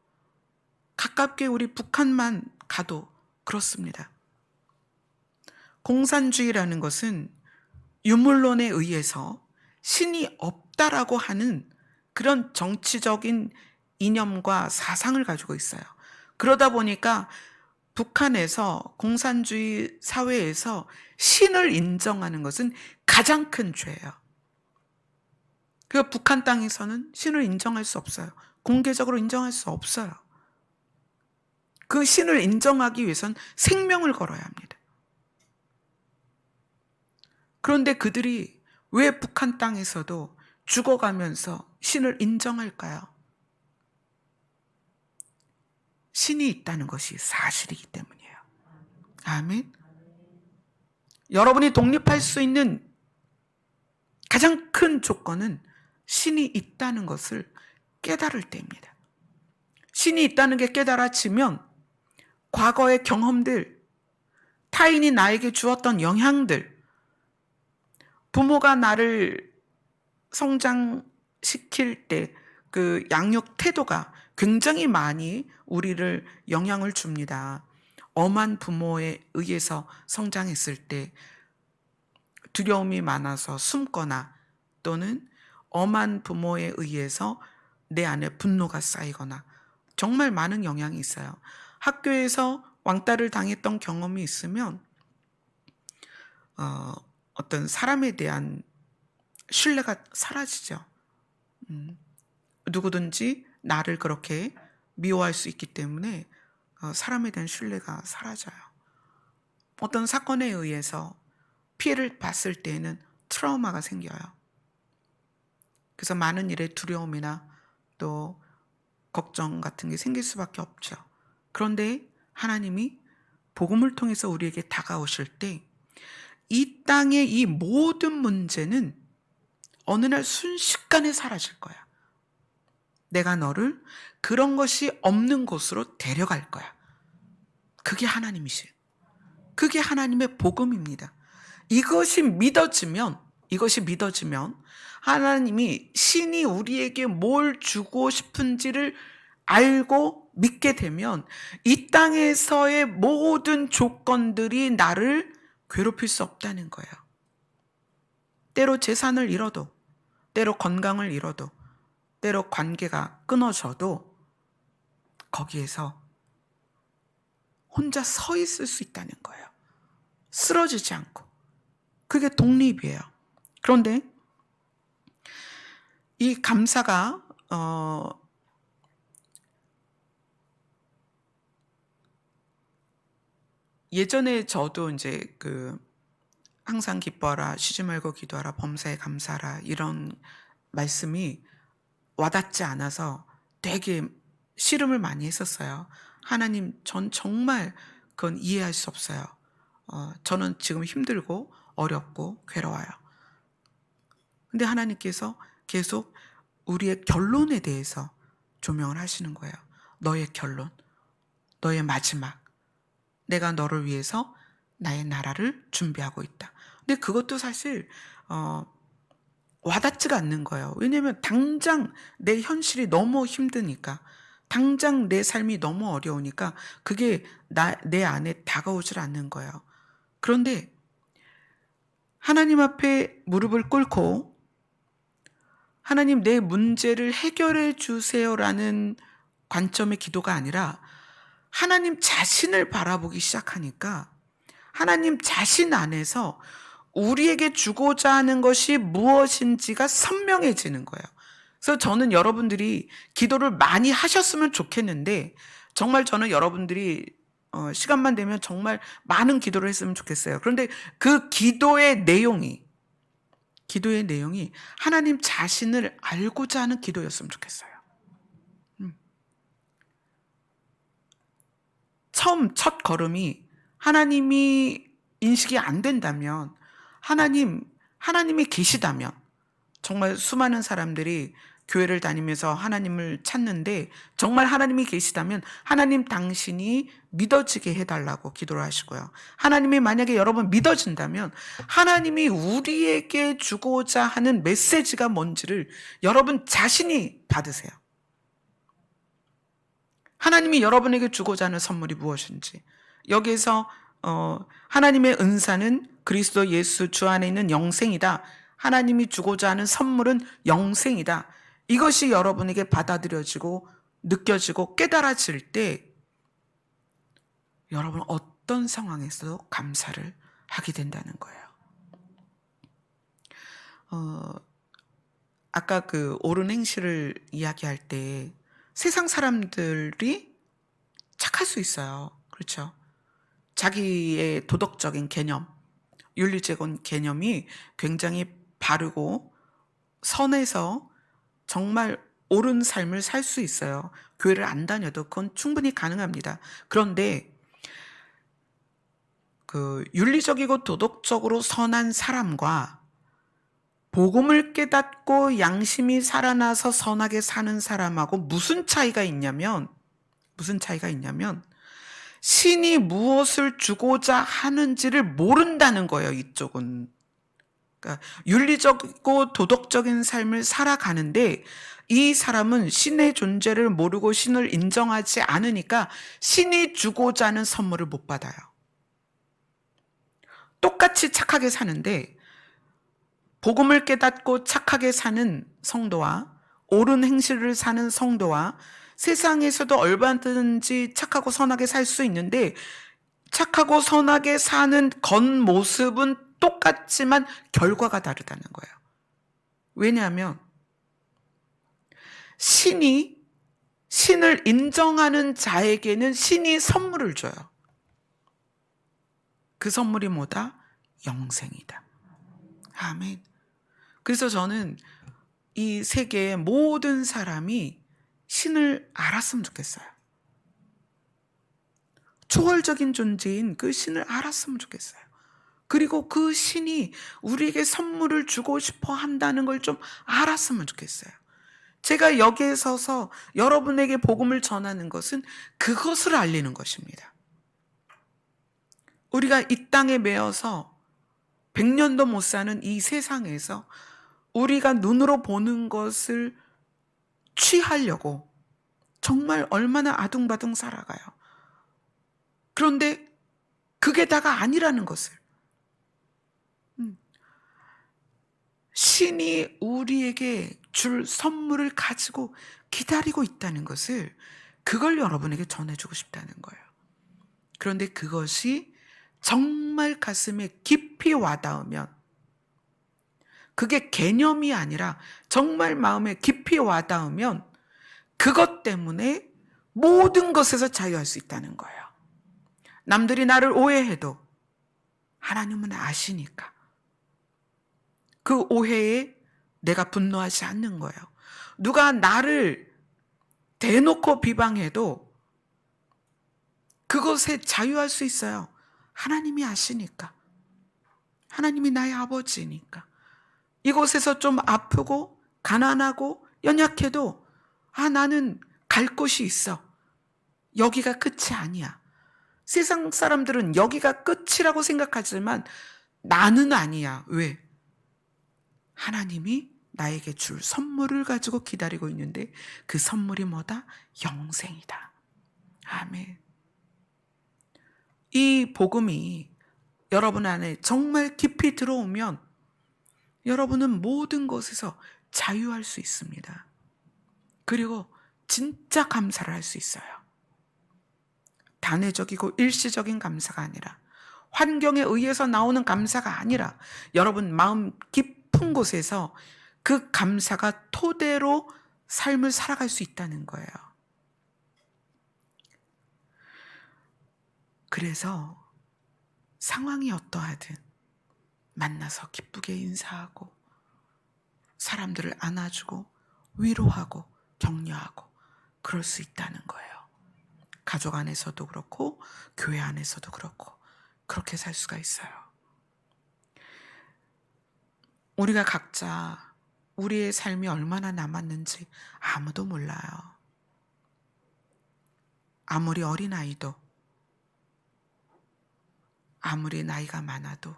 가깝게 우리 북한만 가도 그렇습니다. 공산주의라는 것은 유물론에 의해서 신이 없다라고 하는 그런 정치적인 이념과 사상을 가지고 있어요. 그러다 보니까 북한에서 공산주의 사회에서 신을 인정하는 것은 가장 큰 죄예요. 그 북한 땅에서는 신을 인정할 수 없어요. 공개적으로 인정할 수 없어요. 그 신을 인정하기 위해선 생명을 걸어야 합니다. 그런데 그들이 왜 북한 땅에서도 죽어가면서 신을 인정할까요? 신이 있다는 것이 사실이기 때문이에요. 아멘. 여러분이 독립할 수 있는 가장 큰 조건은 신이 있다는 것을 깨달을 때입니다. 신이 있다는 게 깨달아지면 과거의 경험들, 타인이 나에게 주었던 영향들, 부모가 나를 성장시킬 때 그 양육 태도가 굉장히 많이 우리를 영향을 줍니다. 엄한 부모에 의해서 성장했을 때 두려움이 많아서 숨거나, 또는 엄한 부모에 의해서 내 안에 분노가 쌓이거나, 정말 많은 영향이 있어요. 학교에서 왕따를 당했던 경험이 있으면 어떤 사람에 대한 신뢰가 사라지죠. 누구든지 나를 그렇게 미워할 수 있기 때문에 사람에 대한 신뢰가 사라져요. 어떤 사건에 의해서 피해를 봤을 때에는 트라우마가 생겨요. 그래서 많은 일에 두려움이나 또 걱정 같은 게 생길 수밖에 없죠. 그런데 하나님이 복음을 통해서 우리에게 다가오실 때 이 땅의 이 모든 문제는 어느 날 순식간에 사라질 거야. 내가 너를 그런 것이 없는 곳으로 데려갈 거야. 그게 하나님이시. 그게 하나님의 복음입니다. 이것이 믿어지면 하나님이 신이 우리에게 뭘 주고 싶은지를 알고 믿게 되면 이 땅에서의 모든 조건들이 나를 괴롭힐 수 없다는 거예요. 때로 재산을 잃어도, 때로 건강을 잃어도, 때로 관계가 끊어져도 거기에서 혼자 서 있을 수 있다는 거예요. 쓰러지지 않고. 그게 독립이에요. 그런데 이 감사가 예전에 저도 이제 항상 기뻐하라, 쉬지 말고 기도하라, 범사에 감사하라, 이런 말씀이 와닿지 않아서 되게 씨름을 많이 했었어요. 하나님, 전 정말 그건 이해할 수 없어요. 저는 지금 힘들고 어렵고 괴로워요. 근데 하나님께서 계속 우리의 결론에 대해서 조명을 하시는 거예요. 너의 결론, 너의 마지막, 내가 너를 위해서 나의 나라를 준비하고 있다. 근데 그것도 사실 와닿지가 않는 거예요. 왜냐하면 당장 내 현실이 너무 힘드니까, 당장 내 삶이 너무 어려우니까 그게 내 안에 다가오질 않는 거예요. 그런데 하나님 앞에 무릎을 꿇고 하나님, 내 문제를 해결해 주세요라는 관점의 기도가 아니라 하나님 자신을 바라보기 시작하니까 하나님 자신 안에서 우리에게 주고자 하는 것이 무엇인지가 선명해지는 거예요. 그래서 저는 여러분들이 기도를 많이 하셨으면 좋겠는데, 정말 저는 여러분들이 시간만 되면 정말 많은 기도를 했으면 좋겠어요. 그런데 그 기도의 내용이 하나님 자신을 알고자 하는 기도였으면 좋겠어요. 첫 걸음이 하나님이 인식이 안 된다면, 하나님이 계시다면, 정말 수많은 사람들이 교회를 다니면서 하나님을 찾는데 정말 하나님이 계시다면 하나님 당신이 믿어지게 해달라고 기도를 하시고요. 하나님이 만약에 여러분 믿어진다면 하나님이 우리에게 주고자 하는 메시지가 뭔지를 여러분 자신이 받으세요. 하나님이 여러분에게 주고자 하는 선물이 무엇인지, 여기에서 하나님의 은사는 그리스도 예수 주 안에 있는 영생이다. 하나님이 주고자 하는 선물은 영생이다. 이것이 여러분에게 받아들여지고 느껴지고 깨달아질 때 여러분은 어떤 상황에서도 감사를 하게 된다는 거예요. 아까 옳은 행실을 이야기할 때 세상 사람들이 착할 수 있어요. 그렇죠? 자기의 도덕적인 개념, 윤리적인 개념이 굉장히 바르고 선해서 정말 옳은 삶을 살 수 있어요. 교회를 안 다녀도 그건 충분히 가능합니다. 그런데 윤리적이고 도덕적으로 선한 사람과 복음을 깨닫고 양심이 살아나서 선하게 사는 사람하고 무슨 차이가 있냐면 신이 무엇을 주고자 하는지를 모른다는 거예요, 이쪽은. 그러니까 윤리적이고 도덕적인 삶을 살아가는데 이 사람은 신의 존재를 모르고 신을 인정하지 않으니까 신이 주고자 하는 선물을 못 받아요. 똑같이 착하게 사는데 복음을 깨닫고 착하게 사는 성도와 옳은 행실을 사는 성도와 세상에서도 얼마든지 착하고 선하게 살 수 있는데 착하고 선하게 사는 겉모습은 똑같지만 결과가 다르다는 거예요. 왜냐하면 신을 인정하는 자에게는 신이 선물을 줘요. 그 선물이 뭐다? 영생이다. 아멘. 그래서 저는 이 세계의 모든 사람이 신을 알았으면 좋겠어요. 초월적인 존재인 그 신을 알았으면 좋겠어요. 그리고 그 신이 우리에게 선물을 주고 싶어 한다는 걸 좀 알았으면 좋겠어요. 제가 여기에 서서 여러분에게 복음을 전하는 것은 그것을 알리는 것입니다. 우리가 이 땅에 매여서 100년도 못 사는 이 세상에서 우리가 눈으로 보는 것을 취하려고 정말 얼마나 아둥바둥 살아가요. 그런데 그게 다가 아니라는 것을, 신이 우리에게 줄 선물을 가지고 기다리고 있다는 것을, 그걸 여러분에게 전해주고 싶다는 거예요. 그런데 그것이 정말 가슴에 깊이 와닿으면, 그게 개념이 아니라 정말 마음에 깊이 와닿으면 그것 때문에 모든 것에서 자유할 수 있다는 거예요. 남들이 나를 오해해도 하나님은 아시니까 그 오해에 내가 분노하지 않는 거예요. 누가 나를 대놓고 비방해도 그것에 자유할 수 있어요. 하나님이 아시니까. 하나님이 나의 아버지니까. 이곳에서 좀 아프고 가난하고 연약해도 나는 갈 곳이 있어. 여기가 끝이 아니야. 세상 사람들은 여기가 끝이라고 생각하지만 나는 아니야. 왜? 하나님이 나에게 줄 선물을 가지고 기다리고 있는데 그 선물이 뭐다? 영생이다. 아멘. 이 복음이 여러분 안에 정말 깊이 들어오면 여러분은 모든 것에서 자유할 수 있습니다. 그리고 진짜 감사를 할 수 있어요. 단회적이고 일시적인 감사가 아니라, 환경에 의해서 나오는 감사가 아니라 여러분 마음 깊은 곳에서 그 감사가 토대로 삶을 살아갈 수 있다는 거예요. 그래서 상황이 어떠하든 만나서 기쁘게 인사하고 사람들을 안아주고 위로하고 격려하고 그럴 수 있다는 거예요. 가족 안에서도 그렇고 교회 안에서도 그렇고 그렇게 살 수가 있어요. 우리가 각자 우리의 삶이 얼마나 남았는지 아무도 몰라요. 아무리 어린아이도, 아무리 나이가 많아도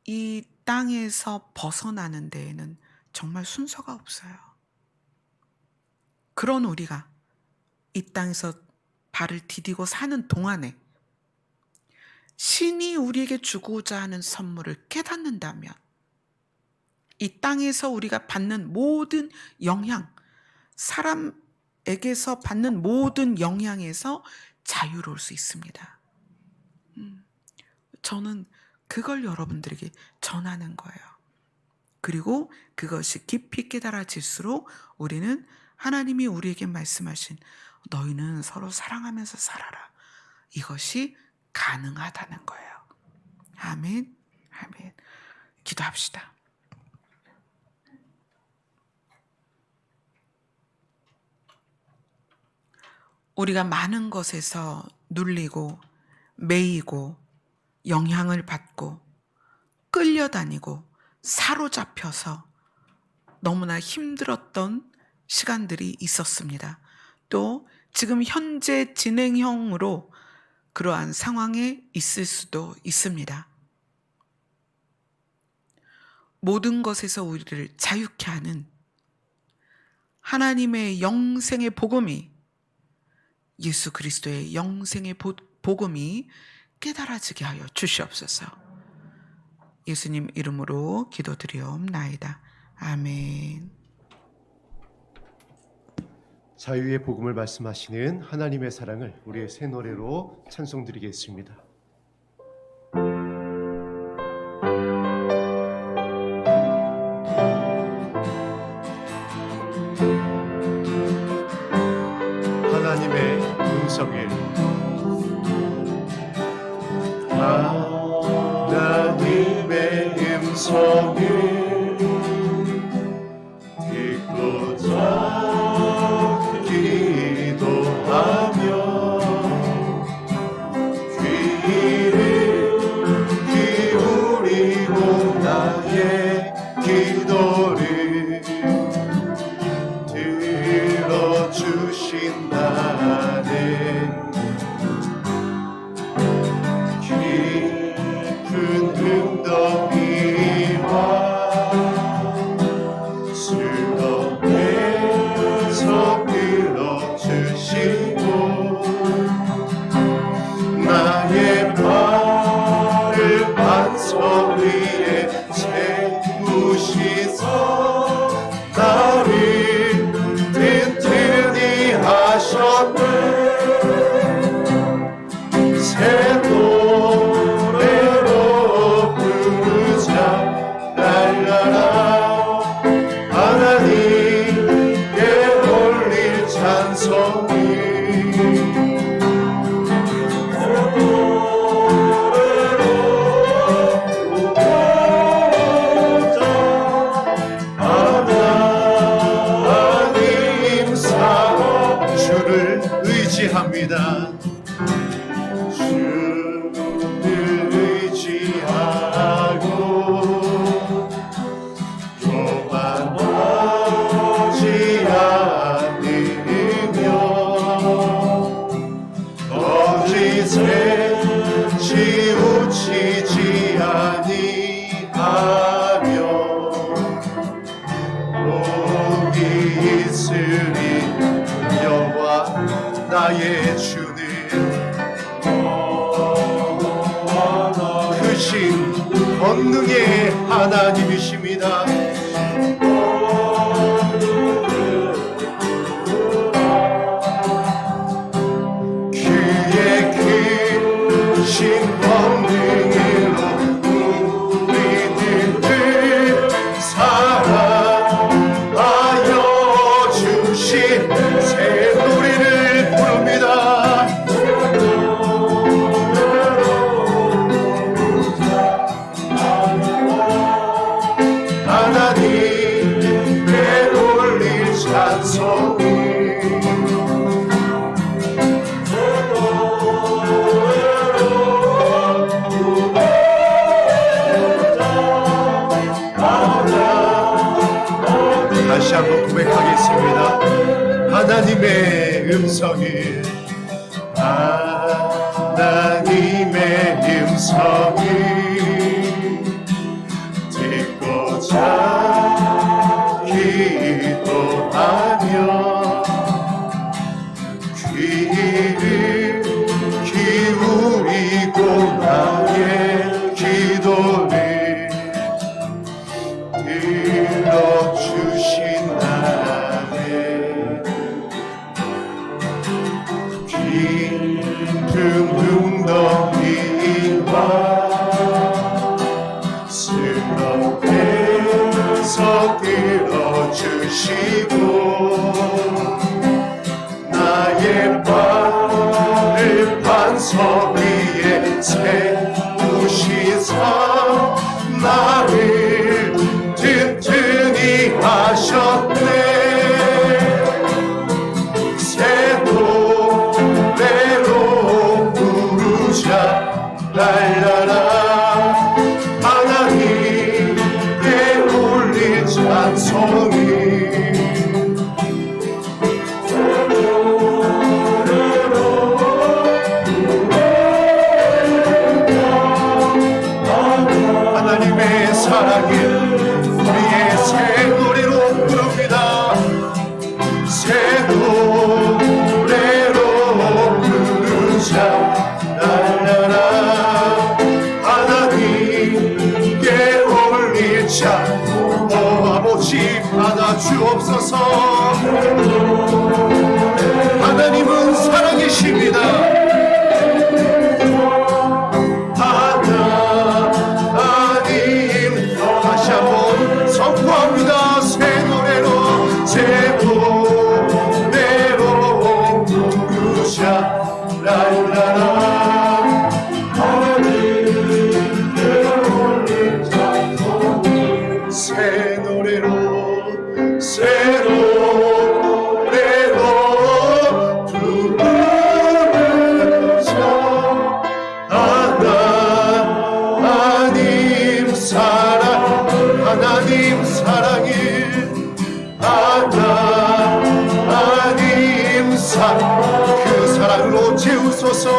이 땅에서 벗어나는 데에는 정말 순서가 없어요. 그런 우리가 이 땅에서 발을 디디고 사는 동안에 신이 우리에게 주고자 하는 선물을 깨닫는다면 이 땅에서 우리가 받는 모든 영향, 사람에게서 받는 모든 영향에서 자유로울 수 있습니다. 저는 그걸 여러분들에게 전하는 거예요. 그리고 그것이 깊이 깨달아질수록 우리는 하나님이 우리에게 말씀하신 너희는 서로 사랑하면서 살아라, 이것이 가능하다는 거예요. 아멘. 아멘. 기도합시다. 우리가 많은 것에서 눌리고 매이고 영향을 받고 끌려 끌려다니고 사로잡혀서 너무나 힘들었던 시간들이 있었습니다. 또 지금 현재 진행형으로 그러한 상황에 있을 수도 있습니다. 모든 것에서 우리를 자유케 하는 하나님의 영생의 복음이, 예수 그리스도의 영생의 복음이 깨달아지게 하여 주시옵소서. 예수님 이름으로 기도드리옵나이다. 아멘. 자유의 복음을 말씀하시는 하나님의 사랑을 우리의 새 노래로 찬송드리겠습니다. 하나님의 음성을, 하나님의 음성을 듣고자 기도하며 귀를 기울이고 나의 기도를 들어주신다네. 깊은 웅덩이와 수렁에서 주시고 나의 발을 반석 위에 세우시사 나를 든든히 하셨네. 새 노래로 부르자 날라라. 하나님께 올릴 찬송이 하나님 사랑 주를 의지합니다. 주를 의지하고 교만하지 않으며 거짓에 치우치지 아니하며 복이 있으리. 여호와 나의 주는 크신 권능의 하나님이십니다. 그의 크신 권능으로 우리들을 사랑하여 주신 새 노래를 부릅니다. 하나님께 올릴 찬송이 다시 한번 고백하겠습니다. 하나님의 음성을, 하나님의 음성을 듣고자 기도하며 귀를 기울이고 나의 기도를 들어주신다네. 깊은 웅덩이와 수렁에서 들어주시고 나의 발을 반석 위에 세우시사 나를 든든히 하셨네. 새 노래로 부르자 날라라. 하나님 주소서. 하나님은 사랑이십니다. 하나님 다시 한번 선포합니다. 새 노래로 새 노래로 부르자. 라라라 새 노래로 새 노래로 부르자. 하나님 사랑 하나님 사랑이 하나님 사랑 그 사랑으로 채우소서.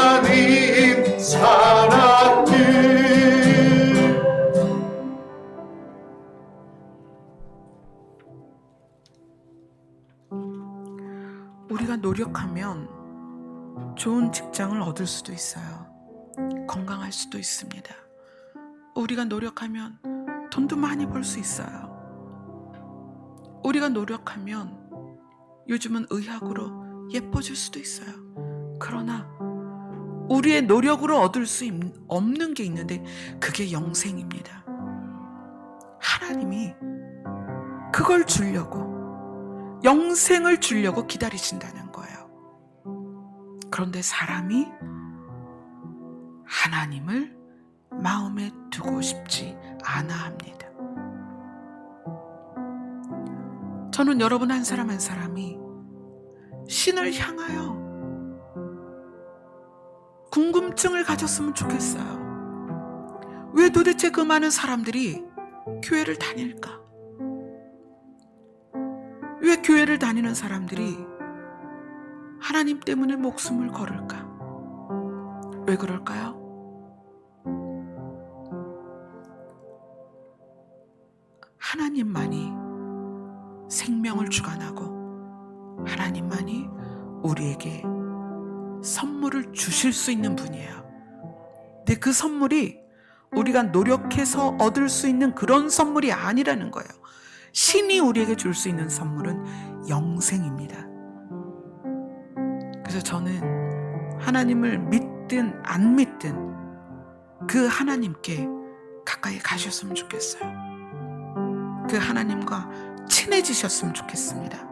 하나님 사랑이 우리가 노력하면 좋은 직장을 얻을 수도 있어요. 건강할 수도 있습니다. 우리가 노력하면 돈도 많이 벌 수 있어요. 우리가 노력하면 요즘은 의학으로 예뻐질 수도 있어요. 그러나 우리의 노력으로 얻을 수 없는 게 있는데 그게 영생입니다. 하나님이 그걸 주려고, 영생을 주려고 기다리신다는 거예요. 그런데 사람이 하나님을 마음에 두고 싶지 않아 합니다. 저는 여러분 한 사람 한 사람이 신을 향하여 궁금증을 가졌으면 좋겠어요. 왜 도대체 그 많은 사람들이 교회를 다닐까? 왜 교회를 다니는 사람들이 하나님 때문에 목숨을 걸을까? 왜 그럴까요? 하나님만이 생명을 주관하고 하나님만이 우리에게 선물을 주실 수 있는 분이에요. 근데 그 선물이 우리가 노력해서 얻을 수 있는 그런 선물이 아니라는 거예요. 신이 우리에게 줄 수 있는 선물은 영생입니다. 그래서 저는 하나님을 믿든 안 믿든 그 하나님께 가까이 가셨으면 좋겠어요. 그 하나님과 친해지셨으면 좋겠습니다.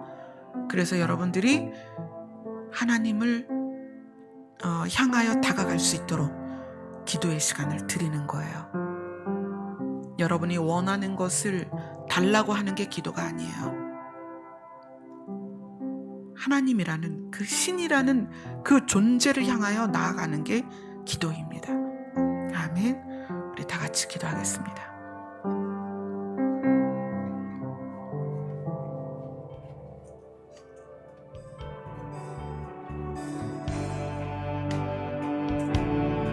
그래서 여러분들이 하나님을 향하여 다가갈 수 있도록 기도의 시간을 드리는 거예요. 여러분이 원하는 것을 달라고 하는 게 기도가 아니에요. 하나님이라는 그 신이라는 그 존재를 향하여 나아가는 게 기도입니다. 아멘. 우리 다 같이 기도하겠습니다.